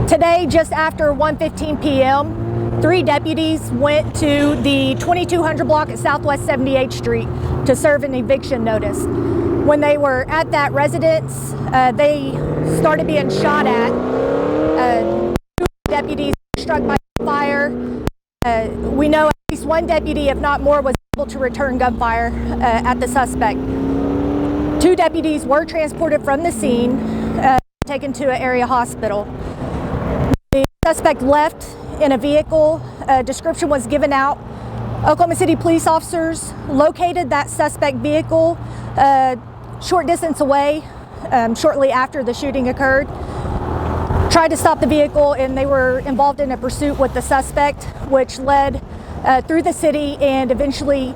Today, just after 1:15 p.m., 3 deputies went to the 2200 block at Southwest 78th Street to serve an eviction notice. When they were at that residence, they started being shot at. 2 deputies were struck by gunfire. We know at least 1 deputy, if not more, was able to return gunfire at the suspect. 2 deputies were transported from the scene, taken to an area hospital. The suspect left in a vehicle. A description was given out. Oklahoma City police officers located that suspect vehicle short distance away shortly after the shooting occurred. Tried to stop the vehicle, and they were involved in a pursuit with the suspect, which led through the city and eventually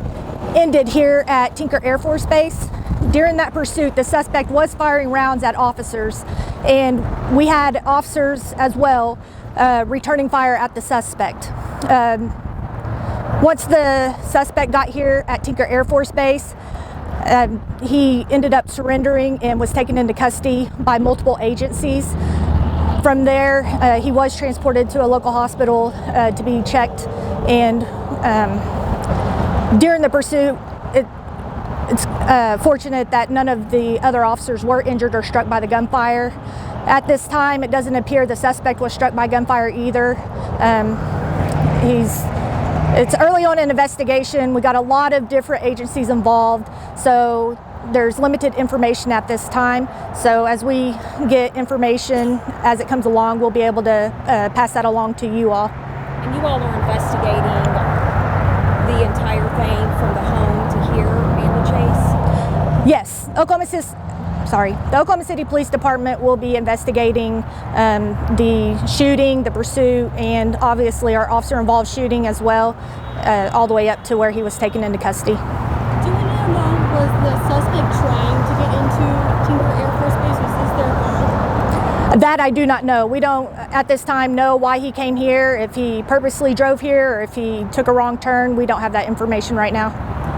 ended here at Tinker Air Force Base. During that pursuit, the suspect was firing rounds at officers, and we had officers as well returning fire at the suspect. Once the suspect got here at Tinker Air Force Base, he ended up surrendering and was taken into custody by multiple agencies. From there, he was transported to a local hospital to be checked, and during the pursuit, it's fortunate that none of the other officers were injured or struck by the gunfire. At this time, it doesn't appear the suspect was struck by gunfire either. It's early on in investigation. We got a lot of different agencies involved, so there's limited information at this time. So as we get information as it comes along, we'll be able to pass that along to you all. And you all are investigating the entire thing from the home to here and the chase? Yes, the Oklahoma City Police Department will be investigating the shooting, the pursuit, and obviously our officer-involved shooting as well, all the way up to where he was taken into custody. Do we know, was the suspect trying to get into Tinker Air Force Base? Was this their goal? That I do not know. We don't at this time know why he came here, if he purposely drove here or if he took a wrong turn. We don't have that information right now.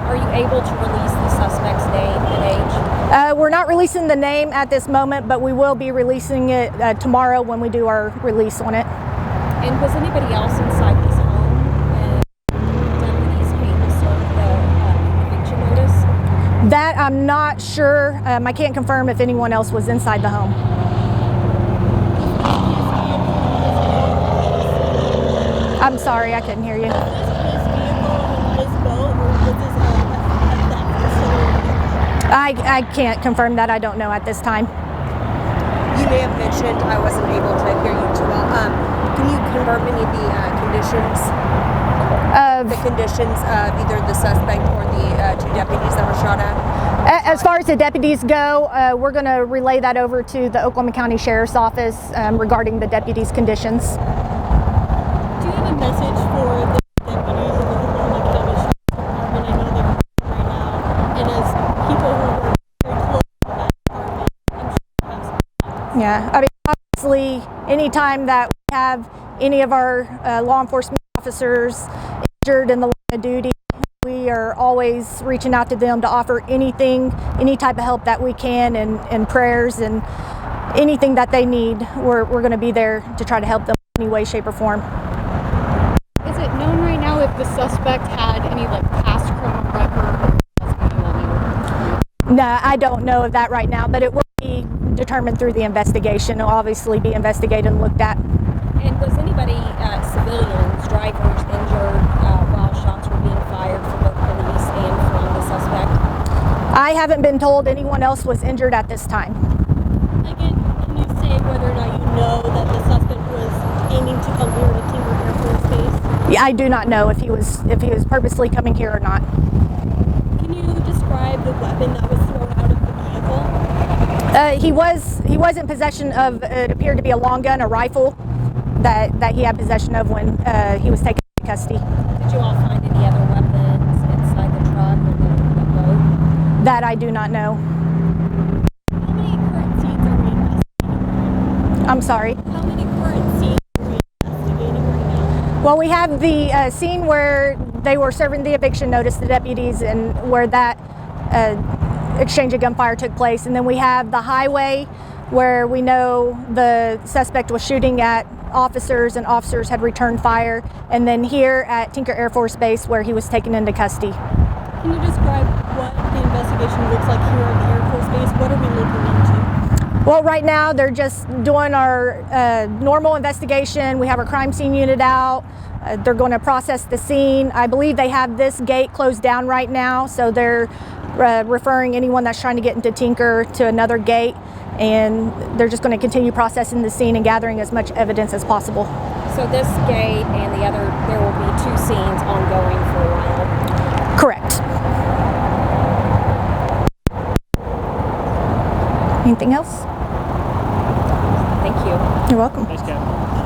Are you able to release the suspect's name and age? We're not releasing the name at this moment, but we will be releasing it tomorrow when we do our release on it. And was anybody else inside this home when deputies came to serve the eviction notice? That I'm not sure. I can't confirm if anyone else was inside the home. I'm sorry, I couldn't hear you. I can't confirm that. I don't know at this time. You may have mentioned, I wasn't able to hear you too well. Can you confirm any of the conditions of either the suspect or the 2 deputies that were shot at? As far as the deputies go, we're going to relay that over to the Oklahoma County Sheriff's Office regarding the deputies' conditions. Do you have a message for the deputies in the Oklahoma County Sheriff's Department? I know they're right now, and as people who are very close to that department, I'm sure you have some. Yeah, I mean, obviously, anytime that we have any of our law enforcement officers injured in the line of duty, we are always reaching out to them to offer any type of help that we can, and prayers and anything that they need. We're going to be there to try to help them in any way, shape, or form. Is it known right now if the suspect had any past criminal record? No, I don't know of that right now, but it will be determined through the investigation. It'll obviously be investigated and looked at. And was anybody, civilians, drivers, injured while shots were being fired from both police and from the suspect? I haven't been told anyone else was injured at this time. Again, can you say whether or not you know that the suspect was aiming to come here to Tinker Air Force Base? Yeah, I do not know if he was purposely coming here or not. Can you describe the weapon that was thrown out of the vehicle? He was in possession of, it appeared to be a long gun, a rifle that he had possession of when he was taken into custody. Did you all find any other weapons inside the truck or the boat? That I do not know. How many current scenes are we investigating? I'm sorry. How many current scenes are we investigating right now? Well, we have the scene where they were serving the eviction notice, the deputies, and where that exchange of gunfire took place. And then we have the highway where we know the suspect was shooting at officers and officers had returned fire, and then here at Tinker Air Force Base where he was taken into custody. Can you describe what the investigation looks like here at the Air Force Base? What are we looking into? Well, right now they're just doing our normal investigation. We have our crime scene unit out. They're going to process the scene. I believe they have this gate closed down right now, so they're referring anyone that's trying to get into Tinker to another gate, and they're just going to continue processing the scene and gathering as much evidence as possible. So this gate and the other, there will be 2 scenes ongoing for a while. Correct. Anything else? Thank you. You're welcome. Thanks, Captain.